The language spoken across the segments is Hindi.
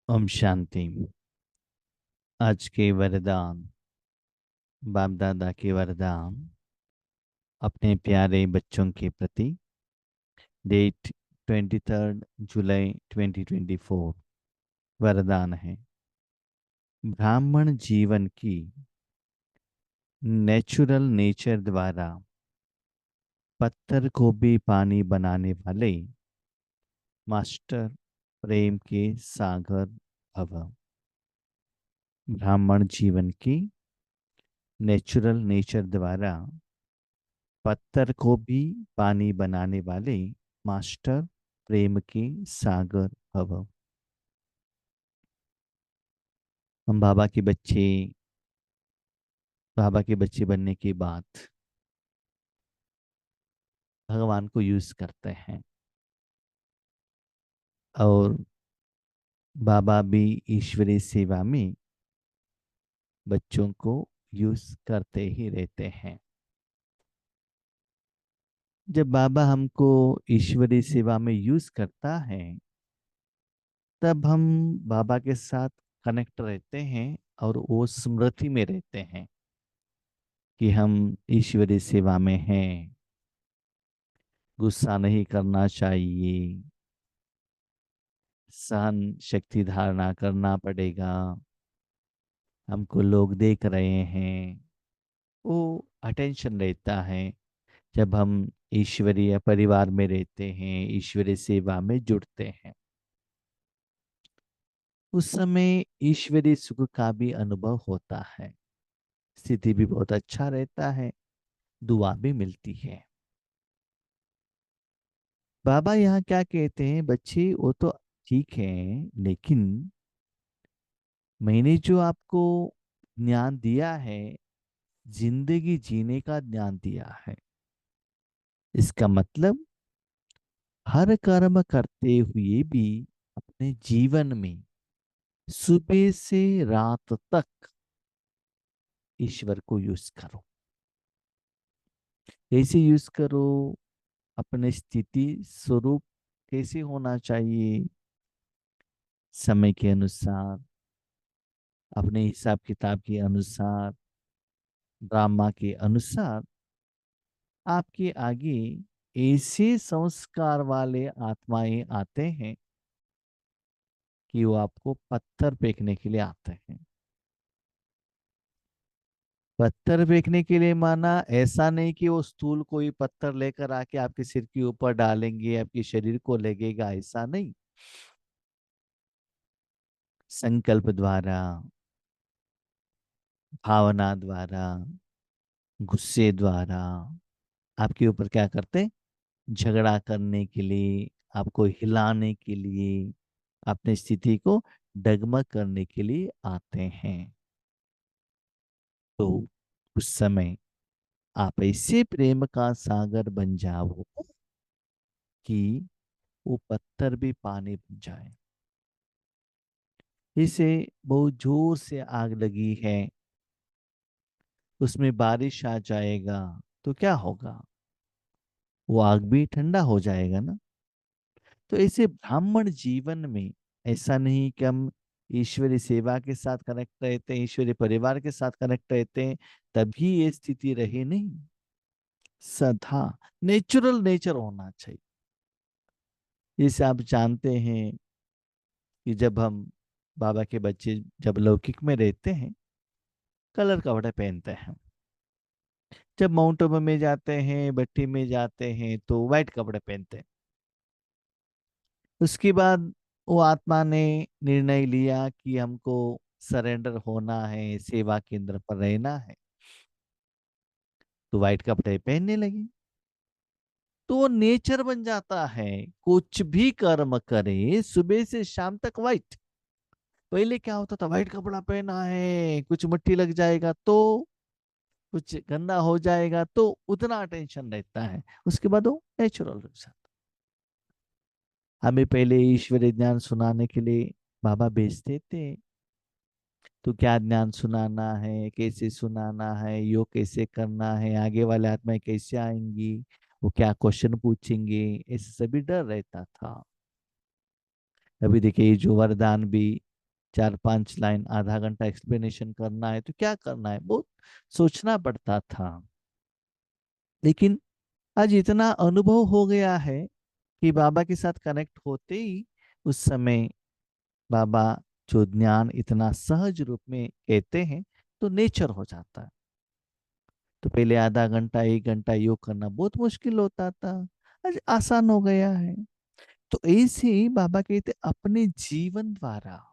ओम शांति। आज के वरदान, बाप दादा के वरदान अपने प्यारे बच्चों के प्रति। डेट 23 जुलाई 2024। वरदान है, ब्राह्मण जीवन की नेचुरल नेचर द्वारा पत्थर को भी पानी बनाने वाले मास्टर प्रेम के सागर भव। ब्राह्मण जीवन की नेचुरल नेचर द्वारा पत्थर को भी पानी बनाने वाले मास्टर प्रेम के सागर भव। हम बाबा के बच्चे बनने के बाद भगवान को यूज करते हैं, और बाबा भी ईश्वरीय सेवा में बच्चों को यूज करते ही रहते हैं। जब बाबा हमको ईश्वरीय सेवा में यूज करता है, तब हम बाबा के साथ कनेक्ट रहते हैं और वो स्मृति में रहते हैं कि हम ईश्वरीय सेवा में हैं। गुस्सा नहीं करना चाहिए, सहन शक्ति धारणा करना पड़ेगा, हमको लोग देख रहे हैं। वो अटेंशन रहता है जब हम ईश्वरीय परिवार में रहते हैं, ईश्वरीय सेवा में जुड़ते हैं। उस समय ईश्वरीय सुख का भी अनुभव होता है, स्थिति भी बहुत अच्छा रहता है, दुआ भी मिलती है। बाबा यहाँ क्या कहते हैं, बच्चे वो तो ठीक है, लेकिन मैंने जो आपको ज्ञान दिया है, जिंदगी जीने का ज्ञान दिया है। इसका मतलब हर कर्म करते हुए भी अपने जीवन में सुबह से रात तक ईश्वर को यूज करो। कैसे यूज करो? अपने स्थिति स्वरूप कैसे होना चाहिए, समय के अनुसार, अपने हिसाब किताब के अनुसार, ड्रामा के अनुसार आपके आगे ऐसे संस्कार वाले आत्माएं आते हैं कि वो आपको पत्थर फेंकने के लिए आते हैं। पत्थर फेंकने के लिए माना ऐसा नहीं कि वो स्थूल कोई पत्थर लेकर आके आपके सिर के ऊपर डालेंगे, आपके शरीर को लगेगा, ऐसा नहीं। संकल्प द्वारा, भावना द्वारा, गुस्से द्वारा आपके ऊपर क्या करते? झगड़ा करने के लिए, आपको हिलाने के लिए, अपनी स्थिति को डगमग करने के लिए आते हैं। तो उस समय आप ऐसे प्रेम का सागर बन जाओ कि वो पत्थर भी पानी बन जाए। इसे बहुत जोर से आग लगी है, उसमें बारिश आ जाएगा तो क्या होगा? वो आग भी ठंडा हो जाएगा ना। तो ऐसे ब्राह्मण जीवन में ऐसा नहीं कि हम ईश्वरीय सेवा के साथ कनेक्ट रहते हैं, ईश्वरीय परिवार के साथ कनेक्ट रहते हैं, तभी ये स्थिति रहे नहीं। सदा नेचुरल नेचर होना चाहिए। जैसे आप जानते हैं कि जब हम बाबा के बच्चे जब लौकिक में रहते हैं, कलर कपड़े पहनते हैं। जब माउंट आबू में जाते हैं, भट्टी में जाते हैं, तो व्हाइट कपड़े पहनते हैं। उसके बाद वो आत्मा ने निर्णय लिया कि हमको सरेंडर होना है, सेवा केंद्र पर रहना है, तो व्हाइट कपड़े पहनने लगे। तो वो नेचर बन जाता है, कुछ भी कर्म करे सुबह से शाम तक व्हाइट। पहले क्या होता था, व्हाइट कपड़ा पहना है, कुछ मिट्टी लग जाएगा तो, कुछ गंदा हो जाएगा तो, उतना टेंशन रहता है। उसके बाद वो नेचुरल हो जाता। हमें पहले ईश्वरीय ज्ञान सुनाने के लिए बाबा भेजते थे। तो क्या ज्ञान सुनाना है, कैसे सुनाना है, योग कैसे करना है, आगे वाले आत्माएं कैसे आएंगी, वो क्या क्वेश्चन पूछेंगे, ऐसे सभी डर रहता था। अभी देखिए ये जो वरदान भी 4-5 लाइन आधा घंटा एक्सप्लेनेशन करना है तो क्या करना है, बहुत सोचना पड़ता था। लेकिन आज इतना अनुभव हो गया है कि बाबा के साथ कनेक्ट होते ही उस समय बाबा जो ज्ञान इतना सहज रूप में कहते हैं तो नेचर हो जाता है। तो पहले आधा घंटा 1 घंटा योग करना बहुत मुश्किल होता था, आज आसान हो गया है। तो ऐसे ही बाबा कहते अपने जीवन द्वारा,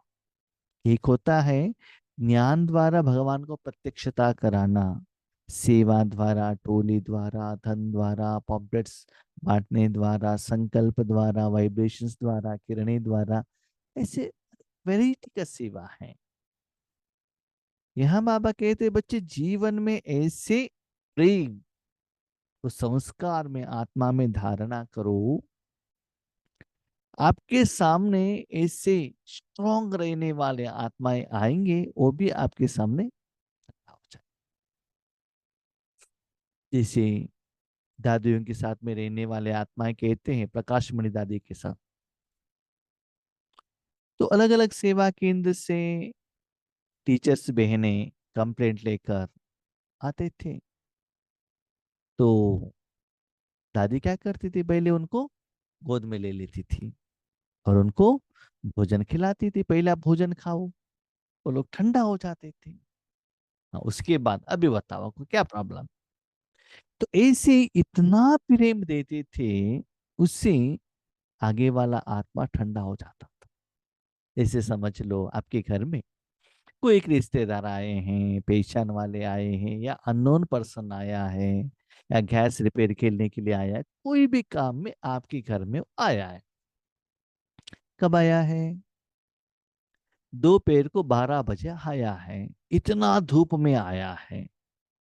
एक होता है ज्ञान द्वारा भगवान को प्रत्यक्षता कराना, सेवा द्वारा, टोली द्वारा, धन द्वारा, पॉम्पलेट्स बांटने द्वारा, संकल्प द्वारा, वाइब्रेशंस द्वारा, किरणें द्वारा, ऐसे वैरायटी का सेवा है। यहाँ बाबा कहते बच्चे जीवन में ऐसे प्रेम तो संस्कार में आत्मा में धारणा करो, आपके सामने ऐसे स्ट्रॉन्ग रहने वाले आत्माएं आएंगे, वो भी आपके सामने खड़ा हो जाए। जैसे दादियों के साथ में रहने वाले आत्माएं कहते हैं प्रकाश मणि दादी के साथ, तो अलग अलग सेवा केंद्र से टीचर्स बहनें कंप्लेंट लेकर आते थे। तो दादी क्या करती थी, पहले उनको गोद में ले लेती थी और उनको भोजन खिलाती थी, पहले आप भोजन खाओ, वो लोग ठंडा हो जाते थे। हाँ, उसके बाद अभी बताओ आपको क्या प्रॉब्लम। तो ऐसे इतना प्रेम देते थे, उससे आगे वाला आत्मा ठंडा हो जाता था। जैसे समझ लो आपके घर में कोई एक रिश्तेदार आए हैं, पेशेंट वाले आए हैं, या अननोन पर्सन आया है, या गैस रिपेयर खेलने के लिए आया है, कोई भी काम में आपके घर में आया है। कब आया है, दोपहर को 12 बजे आया है, इतना धूप में आया है,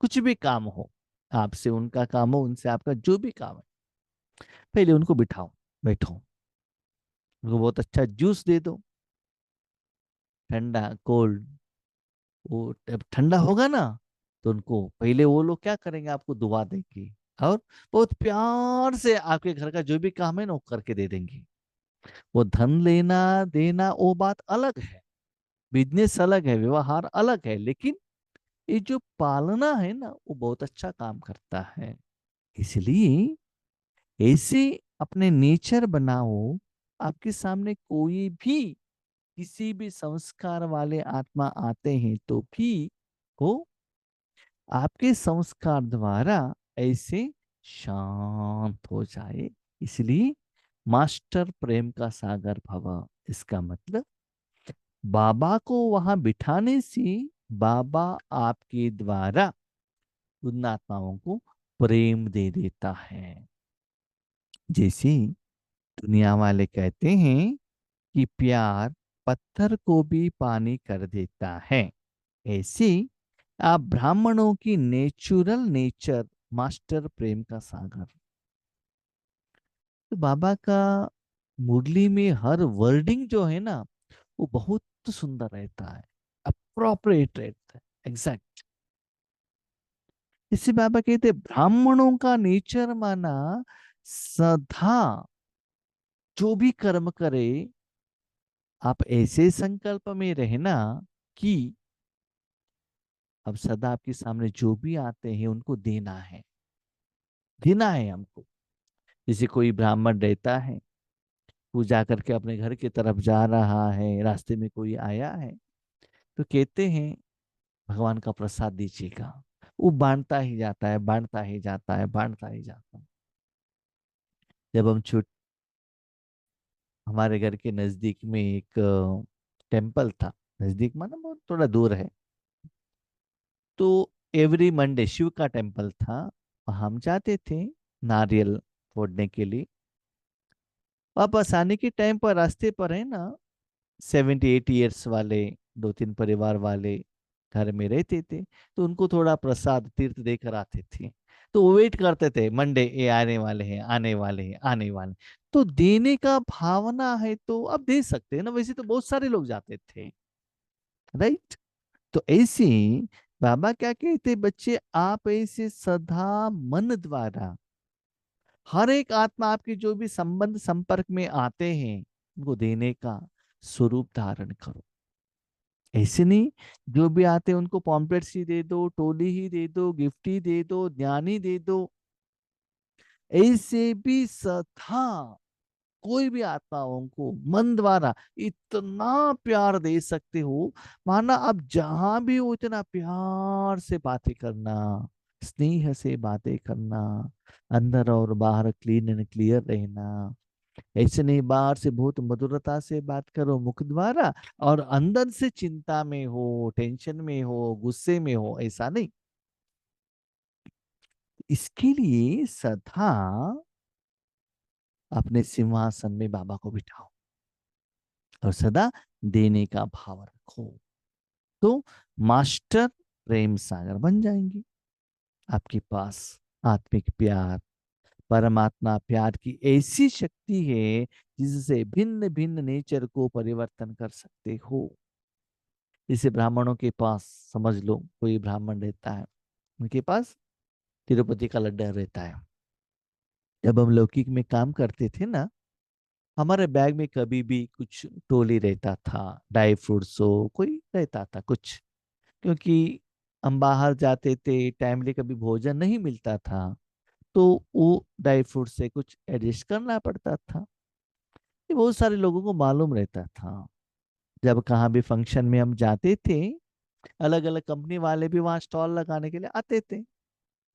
कुछ भी काम हो, आपसे उनका काम हो, उनसे आपका जो भी काम है, पहले उनको बिठाओ, बैठो, उनको बहुत अच्छा जूस दे दो, ठंडा कोल्ड। वो जब ठंडा होगा ना, तो उनको पहले वो लोग क्या करेंगे, आपको दुआ देंगे और बहुत प्यार से आपके घर का जो भी काम है ना वो करके दे देंगे। वो धन लेना देना वो बात अलग है, बिजनेस अलग है, व्यवहार अलग है, लेकिन ये जो पालना है ना वो बहुत अच्छा काम करता है। इसलिए ऐसे अपने नेचर बनाओ, आपके सामने कोई भी किसी भी संस्कार वाले आत्मा आते हैं तो भी वो आपके संस्कार द्वारा ऐसे शांत हो जाए। इसलिए मास्टर प्रेम का सागर भव, इसका मतलब बाबा को वहां बिठाने से बाबा आपके द्वारा उन आत्माओं को प्रेम दे देता है। जैसे दुनिया वाले कहते हैं कि प्यार पत्थर को भी पानी कर देता है, ऐसे आप ब्राह्मणों की नेचुरल नेचर मास्टर प्रेम का सागर। तो बाबा का मुरली में हर वर्डिंग जो है ना वो बहुत सुंदर रहता है, अप्रोप्रिएट रहता है, एग्जैक्ट। इससे बाबा कहते हैं ब्राह्मणों का नेचर माना सदा जो भी कर्म करे, आप ऐसे संकल्प में रहना कि अब सदा आपके सामने जो भी आते हैं उनको देना है, देना है हमको। जैसे कोई ब्राह्मण रहता है, पूजा करके अपने घर की तरफ जा रहा है, रास्ते में कोई आया है तो कहते हैं भगवान का प्रसाद दीजिएगा, वो बांटता ही जाता है, बांटता ही जाता है, बांटता ही जाता है। जब हम छुट हमारे घर के नजदीक में एक टेम्पल था, नजदीक माना बहुत थोड़ा दूर है, तो एवरी मंडे शिव का टेम्पल था, हम जाते थे नारियल फोड़ने के लिए। वापस आने के टाइम पर रास्ते पर है ना 78 ईयर्स वाले 2-3 परिवार वाले घर में रहते थे, तो उनको थोड़ा प्रसाद तीर्थ देकर आते थे। तो वो वेट करते थे मंडे ये आने वाले हैं, आने वाले हैं, आने वाले हैं। तो देने का भावना है तो अब दे सकते हैं ना, वैसे तो बहुत सारे लोग जाते थे, राइट। तो ऐसे ही बाबा क्या कहते बच्चे, आप ऐसे सदा मन द्वारा हर एक आत्मा आपके जो भी संबंध संपर्क में आते हैं उनको देने का स्वरूप धारण करो। ऐसे नहीं, जो भी आते हैं उनको पॉम्पलेट्स ही दे दो, टोली ही दे दो, गिफ्ट ही दे दो, ज्ञान ही दे दो। ऐसे भी सदा कोई भी आत्माओं को मन द्वारा इतना प्यार दे सकते हो, माना आप जहां भी हो इतना प्यार से बातें करना, स्नेह से बातें करना, अंदर और बाहर क्लीन एंड क्लियर रहना। ऐसे नहीं बाहर से बहुत मधुरता से बात करो मुख द्वारा, और अंदर से चिंता में हो, टेंशन में हो, गुस्से में हो, ऐसा नहीं। इसके लिए सदा अपने सिंहासन में बाबा को बिठाओ और सदा देने का भाव रखो, तो मास्टर प्रेम सागर बन जाएंगे आपके पास। आत्मिक प्यार, परमात्मा प्यार की ऐसी शक्ति है जिससे भिन्न भिन्न नेचर को परिवर्तन कर सकते हो। जैसे ब्राह्मणों के पास समझ लो, कोई ब्राह्मण रहता है, उनके पास तिरुपति का लड्डू रहता है। जब हम लौकिक में काम करते थे ना, हमारे बैग में कभी भी कुछ टोली रहता था, ड्राई फ्रूट्स हो, कोई रहता था कुछ, क्योंकि हम बाहर जाते थे, टाइमली कभी भोजन नहीं मिलता था, तो वो ड्राई फ्रूट से कुछ एडजस्ट करना पड़ता था। ये बहुत सारे लोगों को मालूम रहता था। जब कहाँ भी फंक्शन में हम जाते थे, अलग अलग कंपनी वाले भी वहाँ स्टॉल लगाने के लिए आते थे।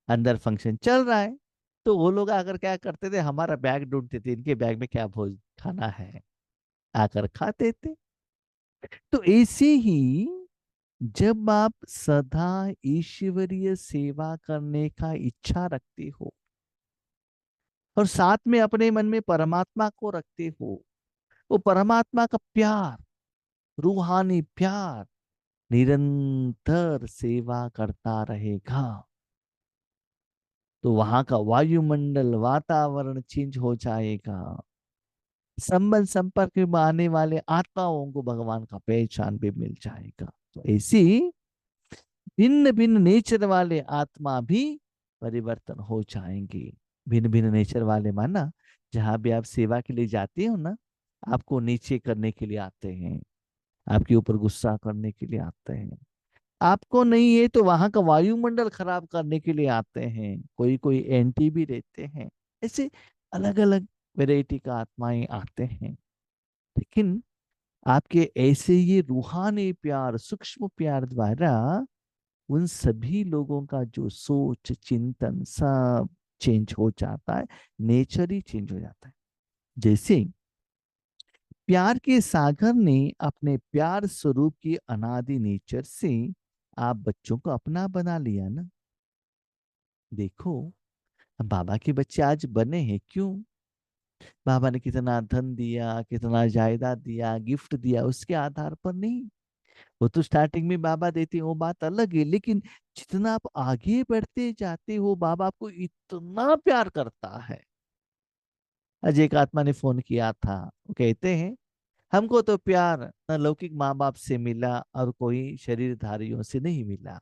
अंदर फंक्शन चल रहा है, तो वो लोग आकर क्या करते थे, हमारा बैग ढूंढते थे, इनके बैग में क्या भोज खाना है, आकर खाते थे। तो ऐसे ही जब आप सदा ईश्वरीय सेवा करने का इच्छा रखते हो और साथ में अपने मन में परमात्मा को रखते हो, वो परमात्मा का प्यार, रूहानी प्यार निरंतर सेवा करता रहेगा, तो वहां का वायुमंडल, वातावरण चेंज हो जाएगा। संबंध संपर्क में आने वाले आत्माओं को भगवान का पहचान भी मिल जाएगा। तो ऐसी भिन्न भिन्न नेचर वाले आत्मा भी परिवर्तन हो जाएंगे। भिन्न भिन्न नेचर वाले माना, जहां भी आप सेवा के लिए जाते हो ना, आपको नीचे करने के लिए आते हैं, आपके ऊपर गुस्सा करने के लिए आते हैं, आपको नहीं है तो वहां का वायुमंडल खराब करने के लिए आते हैं, कोई कोई एंटी भी रहते हैं। ऐसे अलग अलग वैरायटी का आत्माएं आते हैं। लेकिन आपके ऐसे ये रूहानी प्यार, सूक्ष्म प्यार द्वारा उन सभी लोगों का जो सोच चिंतन सब चेंज हो जाता है, नेचर ही चेंज हो जाता है। जैसे प्यार के सागर ने अपने प्यार स्वरूप की अनादि नेचर से आप बच्चों को अपना बना लिया ना। देखो, बाबा के बच्चे आज बने हैं क्यों? बाबा ने कितना धन दिया, कितना जायदाद दिया, गिफ्ट दिया, उसके आधार पर नहीं। वो तो स्टार्टिंग में बाबा देते हैं, वो बात अलग है, लेकिन जितना आप आगे बढ़ते जाते हो बाबा आपको इतना प्यार करता है। आज एक आत्मा ने फोन किया था, वो कहते हैं हमको तो प्यार न लौकिक माँ बाप से मिला और कोई शरीरधारियों से नहीं मिला,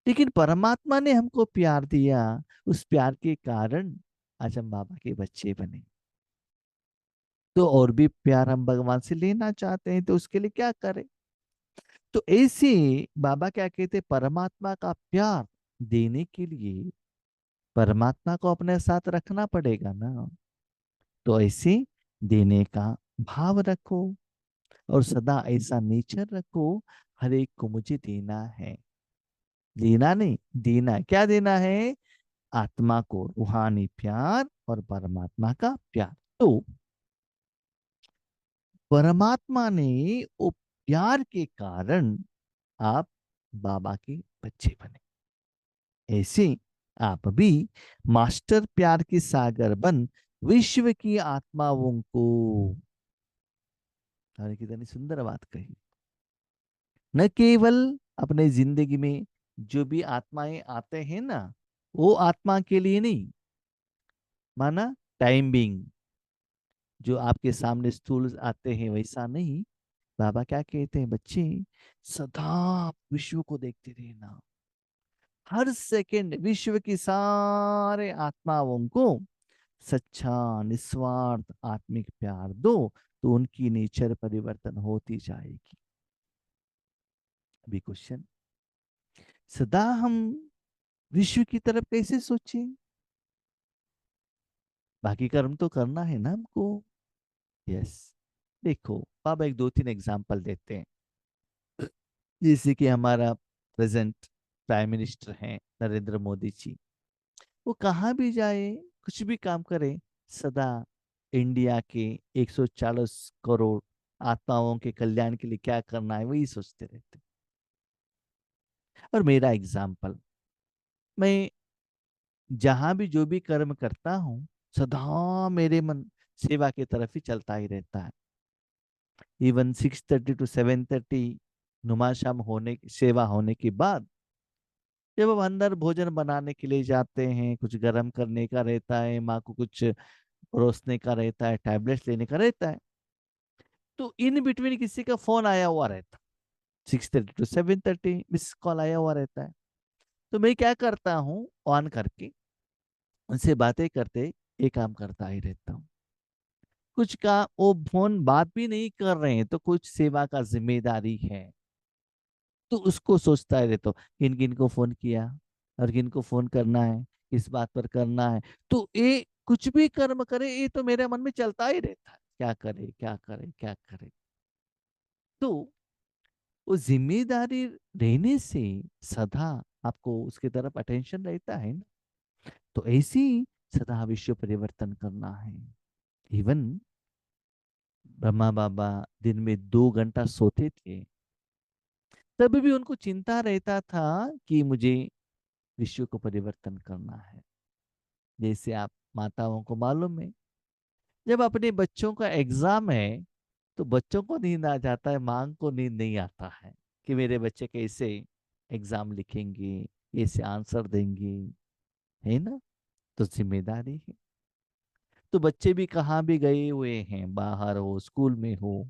लेकिन परमात्मा ने हमको प्यार दिया, उस प्यार के कारण आज हम बाबा के बच्चे बने। तो और भी प्यार हम भगवान से लेना चाहते हैं, तो उसके लिए क्या करें? तो ऐसे बाबा क्या कहते, परमात्मा का प्यार देने के लिए परमात्मा को अपने साथ रखना पड़ेगा ना। तो ऐसे देने का भाव रखो और सदा ऐसा नेचर रखो, हर एक को मुझे देना है। लेना नहीं, देना है। क्या देना है? आत्मा को रूहानी प्यार और परमात्मा का प्यार। तो परमात्मा ने वो प्यार के कारण आप बाबा के बच्चे बने। ऐसे आप भी मास्टर प्यार के सागर बन विश्व की आत्माओं को, अरे कितनी सुंदर बात कही, न केवल अपने जिंदगी में जो भी आत्माएं आते हैं ना, वो आत्मा के लिए नहीं, माना टाइम बिंग जो आपके सामने स्थूल आते हैं वैसा नहीं। बाबा क्या कहते हैं, बच्चे सदा आप विश्व को देखते रहना, हर सेकंड विश्व की सारे आत्माओं को सच्चा निस्वार्थ आत्मिक प्यार दो, तो उनकी नेचर परिवर्तन होती जाएगी। अभी क्वेश्चन, सदा हम विश्व की तरफ कैसे सोचें? बाकी कर्म तो करना है ना हमको। यस। देखो, बाबा एक दो तीन एग्जाम्पल देते हैं। जैसे कि हमारा प्रेजेंट प्राइम मिनिस्टर हैं नरेंद्र मोदी जी, वो कहाँ भी जाए, कुछ भी काम करे, सदा इंडिया के 140 करोड़ आत्माओं के कल्याण के लिए क्या करना है वही सोचते रहते। और मेरा एग्जाम्पल, मैं जहां भी जो भी कर्म करता हूँ, सदा मेरे मन सेवा की तरफ ही चलता ही रहता है। इवन 6:30 to 7:30 नुमा शाम होने सेवा होने के बाद जब हम अंदर भोजन बनाने के लिए जाते हैं, कुछ गर्म करने का रहता है, माँ को कुछ परोसने का रहता है, टैबलेट्स लेने का रहता है, तो इन बिटवीन किसी का फोन आया हुआ रहता, 6:30 to 7:30 मिस कॉल आया हुआ रहता है। तो मैं क्या करता हूँ, ऑन करके उनसे बातें करते ये काम करता ही रहता हूँ। कुछ का वो फोन बात भी नहीं कर रहे हैं तो कुछ सेवा का जिम्मेदारी है, तो उसको सोचता है रहता हूँ किन किन को फोन किया और किन को फोन करना है, किस बात पर करना है। तो ये कुछ भी कर्म करे ये तो मेरे मन में चलता ही रहता है, क्या करे क्या करे क्या करे। तो वो जिम्मेदारी रहने से सदा आपको उसकी तरफ अटेंशन रहता है ना। तो ऐसी सदा विश्व परिवर्तन करना है। इवन ब्रह्मा बाबा दिन में 2 घंटा सोते थे, तब भी उनको चिंता रहता था कि मुझे विश्व को परिवर्तन करना है। जैसे आप माताओं को मालूम है, जब अपने बच्चों का एग्जाम है तो बच्चों को नींद आ जाता है, माँ को नींद नहीं आता है कि मेरे बच्चे कैसे एग्जाम लिखेंगे, कैसे आंसर देंगे, है ना। तो जिम्मेदारी है। तो बच्चे भी कहाँ भी गए हुए हैं, बाहर हो स्कूल में हो,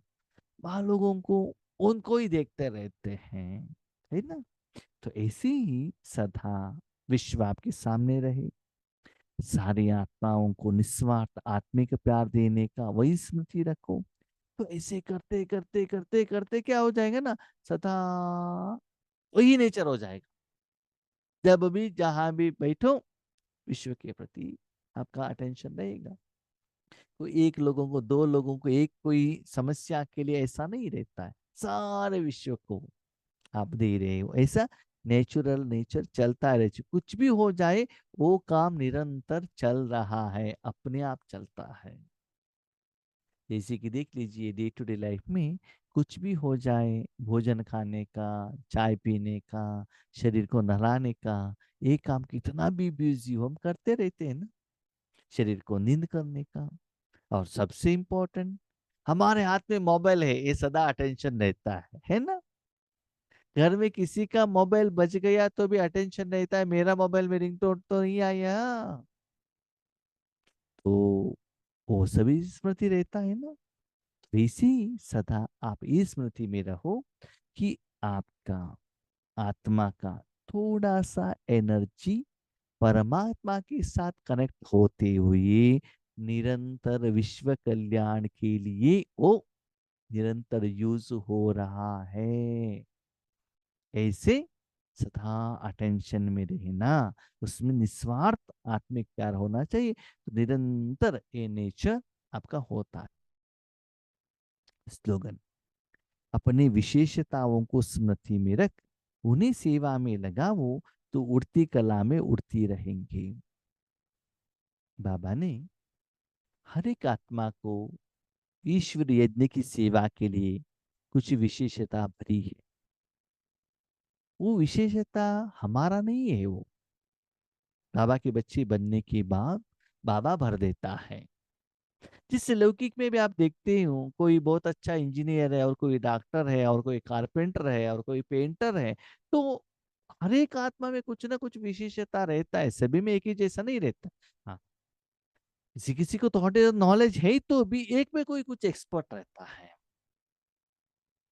वहां लोगों को उनको ही देखते रहते हैं, है ना। तो ऐसे ही सदा विश्व आपके सामने रहे, सारी आत्माओं को निस्वार्थ आत्मिक प्यार देने का वही स्मृति रखो। तो ऐसे करते करते करते करते क्या हो जाएगा ना, सदा वही नेचर हो जाएगा। जब भी जहां भी बैठो विश्व के प्रति आपका अटेंशन रहेगा। तो एक लोगों को, दो लोगों को, एक कोई समस्या के लिए ऐसा नहीं रहता है, सारे विश्व को आप दे रहे हो। ऐसा नेचुरल नेचर चलता रहे, कुछ भी हो जाए वो काम निरंतर चल रहा है, अपने आप चलता है। जैसे कि देख लीजिए डे टू डे लाइफ में कुछ भी हो जाए, भोजन खाने का, चाय पीने का, शरीर को नहलाने का, ये काम कितना भी बिजी हो हम करते रहते हैं ना। शरीर को नींद करने का, और सबसे इम्पोर्टेंट हमारे हाथ में मोबाइल है, ये सदा अटेंशन रहता है ना। घर में किसी का मोबाइल बज गया तो भी अटेंशन रहता है, मेरा मोबाइल में रिंगटोन तो नहीं आया। तो वो सभी स्मृति रहता है ना। वैसे ही सदा आप इस स्मृति में रहो कि आपका आत्मा का थोड़ा सा एनर्जी परमात्मा के साथ कनेक्ट होते हुए निरंतर विश्व कल्याण के लिए वो निरंतर यूज हो रहा है। ऐसे सदा अटेंशन में रहना, उसमें निस्वार्थ आत्मिक प्यार होना चाहिए, तो निरंतर ये नेचर आपका होता है। स्लोगन, अपनी विशेषताओं को स्मृति में रख उन्हें सेवा में लगाओ तो उड़ती कला में उड़ती रहेंगे। बाबा ने हर एक आत्मा को ईश्वर यज्ञ की सेवा के लिए कुछ विशेषता भरी है। वो विशेषता हमारा नहीं है, वो बाबा के बच्चे बनने के बाद बाबा भर देता है। जिस लौकिक में भी आप देखते हो, कोई बहुत अच्छा इंजीनियर है और कोई डॉक्टर है और कोई कारपेंटर है और कोई पेंटर है, तो हर एक आत्मा में कुछ ना कुछ विशेषता रहता है, सभी में एक ही जैसा नहीं रहता। हाँ, किसी किसी को थोड़े नॉलेज है तो भी एक में कोई कुछ एक्सपर्ट रहता है,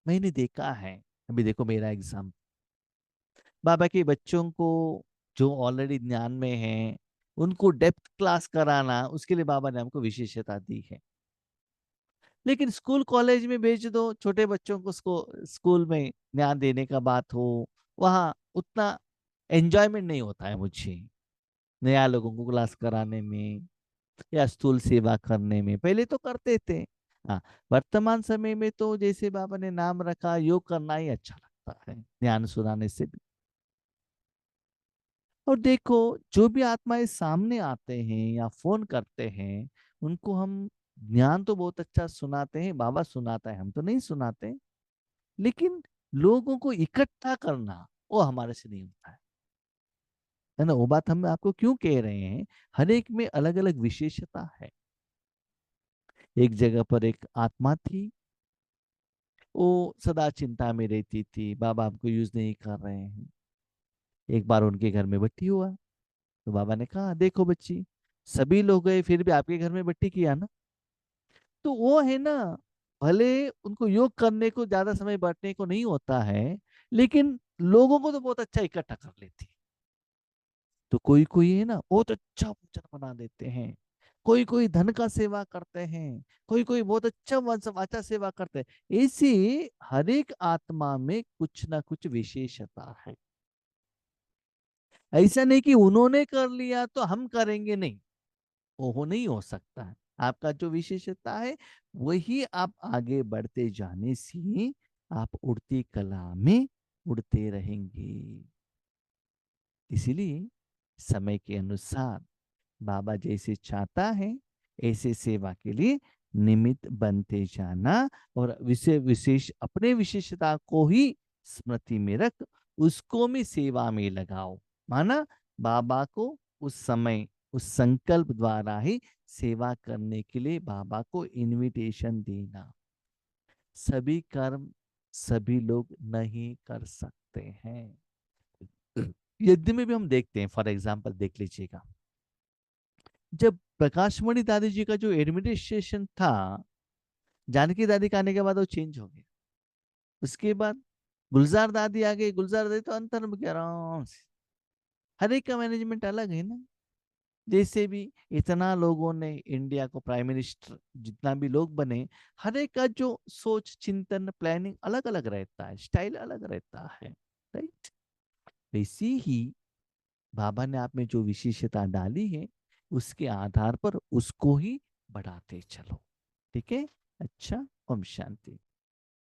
मैंने देखा है। अभी देखो मेरा एग्जाम, बाबा के बच्चों को जो ऑलरेडी ज्ञान में है उनको डेप्थ क्लास कराना, उसके लिए बाबा ने हमको विशेषता दी है। लेकिन स्कूल कॉलेज में भेज दो, छोटे बच्चों को स्कूल में ध्यान देने का बात हो, वहाँ उतना एंजॉयमेंट नहीं होता है मुझे, नया लोगों को क्लास कराने में या स्थूल सेवा करने में। पहले तो करते थे। हाँ, वर्तमान समय में तो जैसे बाबा ने नाम रखा, योग करना ही अच्छा लगता है ध्यान सुनाने से भी। और देखो, जो भी आत्माएं सामने आते हैं या फोन करते हैं, उनको हम ज्ञान तो बहुत अच्छा सुनाते हैं, बाबा सुनाता है, हम तो नहीं सुनाते। लेकिन लोगों को इकट्ठा करना वो हमारे से नहीं होता है ना। वो बात हम आपको क्यों कह रहे हैं, हर एक में अलग अलग विशेषता है। एक जगह पर एक आत्मा थी, वो सदा चिंता में रहती थी, बाबा हमको यूज नहीं कर रहे हैं। एक बार उनके घर में बट्टी हुआ, तो बाबा ने कहा, देखो बच्ची, सभी लोग गए फिर भी आपके घर में बट्टी किया ना। तो वो है ना, भले उनको योग करने को ज्यादा समय बैठने को नहीं होता है, लेकिन लोगों को तो बहुत अच्छा इकट्ठा कर लेती है। तो कोई कोई है ना बहुत अच्छा भोजन बना देते हैं, कोई कोई धन का सेवा करते हैं, कोई कोई बहुत अच्छा अच्छा सेवा करते हैं। ऐसी हर एक आत्मा में कुछ ना कुछ विशेषता है। ऐसा नहीं कि उन्होंने कर लिया तो हम करेंगे, नहीं, वो नहीं हो सकता है। आपका जो विशेषता है वही आप आगे बढ़ते जाने से आप उड़ती कला में उड़ते रहेंगे। इसीलिए समय के अनुसार बाबा जैसे चाहता है ऐसे सेवा के लिए निमित्त बनते जाना, और विशेष अपने विशेषता को ही स्मृति में रख उसको भी सेवा में लगाओ। माना बाबा को उस समय उस संकल्प द्वारा ही सेवा करने के लिए बाबा को इनविटेशन देना। सभी कर्म सभी लोग नहीं कर सकते हैं। यज्ञ में भी हम देखते हैं, फॉर एग्जाम्पल देख लीजिएगा, जब प्रकाशमणि दादी जी का जो एडमिनिस्ट्रेशन था, जानकी दादी का आने के बाद वो चेंज हो गया। उसके बाद गुलजार दादी आ गई, गुलजार दादी तो अंतर में कह रहा हूँ, हर एक का मैनेजमेंट अलग है ना। जैसे भी इतना लोगों ने इंडिया को प्राइम मिनिस्टर जितना भी लोग बने, हर एक का जो सोच चिंतन प्लानिंग अलग अलग रहता है, स्टाइल अलग रहता है, राइट। वैसे ही बाबा ने आप में जो विशेषता डाली है, उसके आधार पर उसको ही बढ़ाते चलो। ठीक है। अच्छा, ओम शांति।